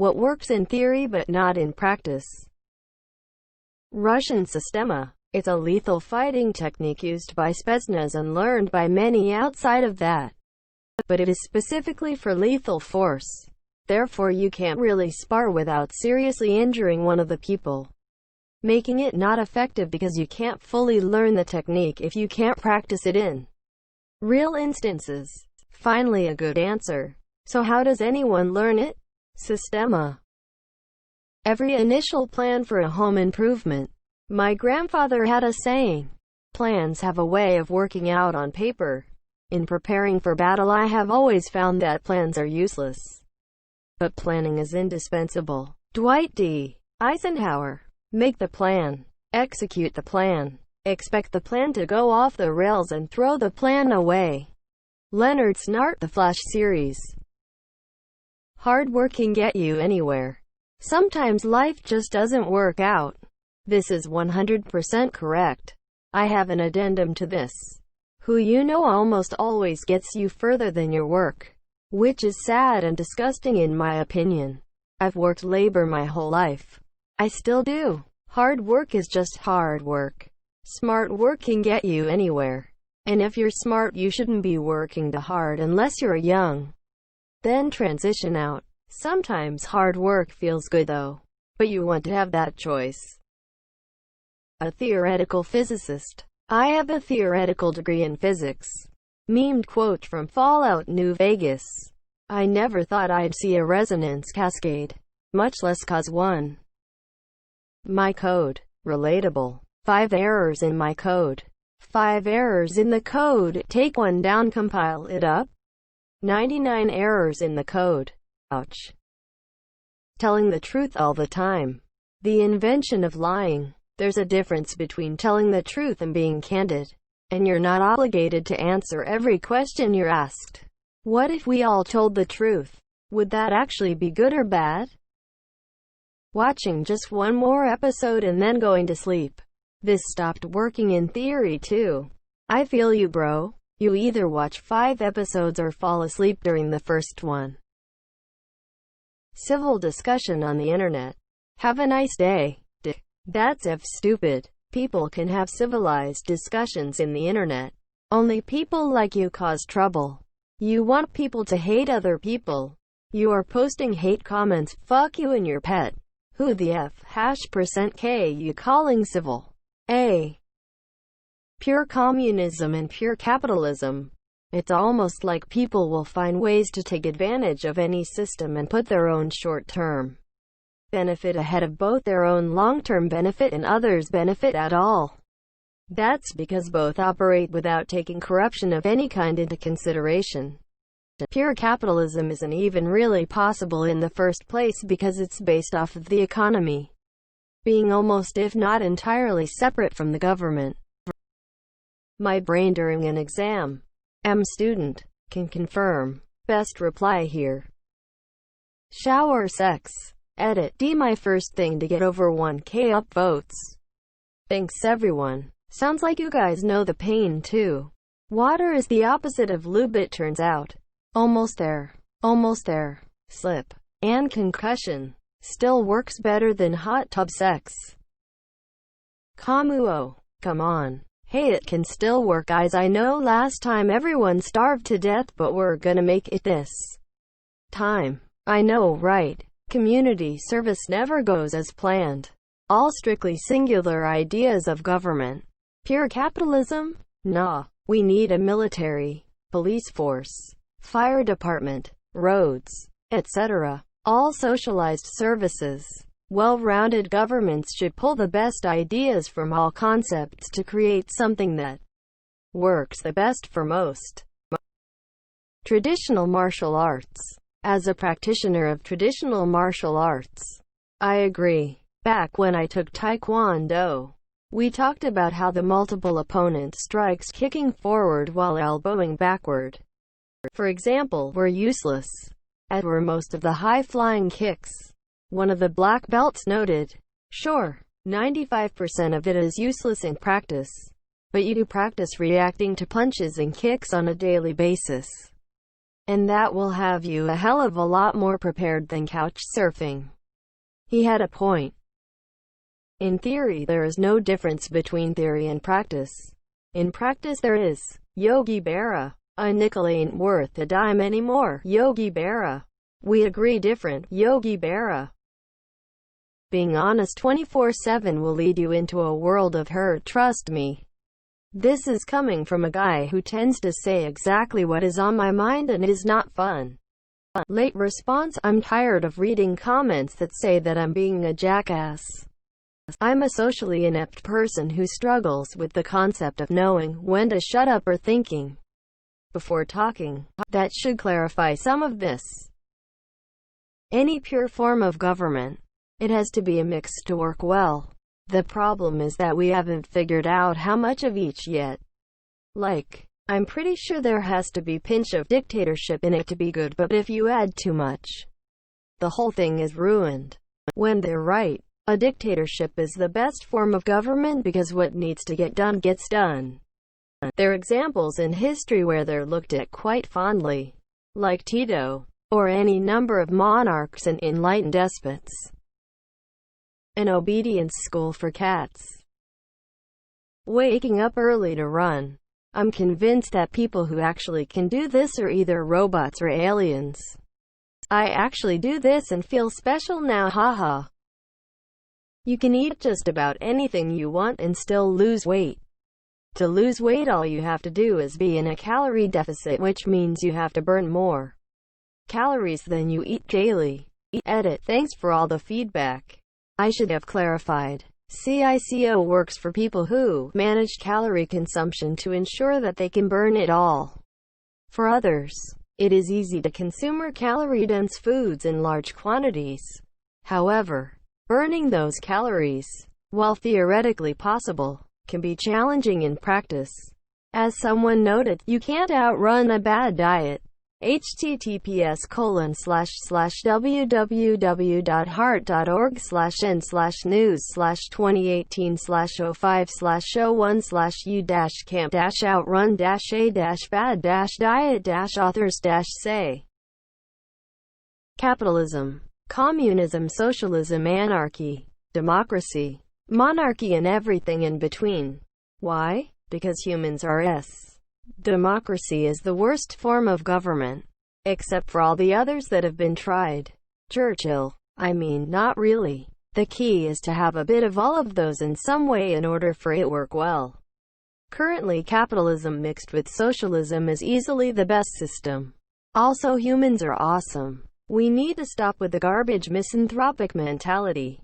what works in theory but not in practice. Russian Sistema. It's a lethal fighting technique used by Spetsnaz and learned by many outside of that. But it is specifically for lethal force. Therefore you can't really spar without seriously injuring one of the people, making it not effective because you can't fully learn the technique if you can't practice it in real instances. Finally, a good answer. So how does anyone learn it? Sistema. Every initial plan for a home improvement. My grandfather had a saying, plans have a way of working out on paper. In preparing for battle, I have always found that plans are useless, but planning is indispensable. Dwight D. Eisenhower. Make the plan. Execute the plan. Expect the plan to go off the rails and throw the plan away. Leonard Snart. The Flash series. Hard work can get you anywhere. Sometimes life just doesn't work out. This is 100% correct. I have an addendum to this. Who you know almost always gets you further than your work, which is sad and disgusting in my opinion. I've worked labor my whole life. I still do. Hard work is just hard work. Smart work can get you anywhere. And if you're smart, you shouldn't be working too hard unless you're young. Then transition out. Sometimes hard work feels good though, but you want to have that choice. A theoretical physicist. I have a theoretical degree in physics. Memed quote from Fallout New Vegas. I never thought I'd see a resonance cascade, much less cause one. My code. Relatable. 5 errors in my code. 5 errors in the code. Take one down, compile it up. 99 errors in the code. Ouch. Telling the truth all the time. The invention of lying. There's a difference between telling the truth and being candid. And you're not obligated to answer every question you're asked. What if we all told the truth? Would that actually be good or bad? Watching just one more episode and then going to sleep. This stopped working in theory too. I feel you, bro. You either watch 5 episodes or fall asleep during the first one. Civil discussion on the internet. Have a nice day. That's stupid. People can have civilized discussions in the internet. Only people like you cause trouble. You want people to hate other people. You are posting hate comments. Fuck you and your pet. Who the %K you calling civil? A. Pure communism and pure capitalism. It's almost like people will find ways to take advantage of any system and put their own short-term benefit ahead of both their own long-term benefit and others' benefit at all. That's because both operate without taking corruption of any kind into consideration. Pure capitalism isn't even really possible in the first place because it's based off of the economy being almost if not entirely separate from the government. My brain during an exam. Student. Can confirm. Best reply here. Shower sex. Edit. My first thing to get over 1K upvotes. Thanks everyone. Sounds like you guys know the pain too. Water is the opposite of lube, it turns out. Almost there. Almost there. Slip. And concussion. Still works better than hot tub sex. Kamuo. Come on. Hey, it can still work, guys. I know last time everyone starved to death, but we're gonna make it this time. I know, right? Community service never goes as planned. All strictly singular ideas of government. Pure capitalism? Nah. We need a military, police force, fire department, roads, etc. All socialized services. Well-rounded governments should pull the best ideas from all concepts to create something that works the best for most. Traditional martial arts. As a practitioner of traditional martial arts, I agree. Back when I took Taekwondo, we talked about how the multiple opponent strikes kicking forward while elbowing backward, for example, were useless, as were most of the high-flying kicks. One of the black belts noted, sure, 95% of it is useless in practice, but you do practice reacting to punches and kicks on a daily basis. And that will have you a hell of a lot more prepared than couch surfing. He had a point. In theory, there is no difference between theory and practice. In practice there is. Yogi Berra. A nickel ain't worth a dime anymore. Yogi Berra. We agree different. Yogi Berra. Being honest 24/7 will lead you into a world of hurt, trust me. This is coming from a guy who tends to say exactly what is on my mind, and it is not fun. Late response: I'm tired of reading comments that say that I'm being a jackass. I'm a socially inept person who struggles with the concept of knowing when to shut up or thinking before talking. That should clarify some of this. Any pure form of government, it has to be a mix to work well. The problem is that we haven't figured out how much of each yet. Like, I'm pretty sure there has to be a pinch of dictatorship in it to be good, but if you add too much, the whole thing is ruined. When they're right, a dictatorship is the best form of government because what needs to get done gets done. There are examples in history where they're looked at quite fondly, like Tito, or any number of monarchs and enlightened despots. An obedience school for cats. Waking up early to run. I'm convinced that people who actually can do this are either robots or aliens. I actually do this and feel special now, haha. You can eat just about anything you want and still lose weight. To lose weight, all you have to do is be in a calorie deficit, which means you have to burn more calories than you eat daily. Edit. Thanks for all the feedback. I should have clarified. CICO works for people who manage calorie consumption to ensure that they can burn it all. For others, it is easy to consume calorie-dense foods in large quantities. However, burning those calories, while theoretically possible, can be challenging in practice. As someone noted, you can't outrun a bad diet. https://www.heart.org/n/news/2018/05/01/u-camp-out-run-a-bad diet-authors-say. Capitalism, communism, socialism, anarchy, democracy, monarchy, and everything in between. Why? Because humans are Democracy is the worst form of government, except for all the others that have been tried. Churchill. I mean, not really. The key is to have a bit of all of those in some way in order for it to work well. Currently, capitalism mixed with socialism is easily the best system. Also, humans are awesome. We need to stop with the garbage misanthropic mentality.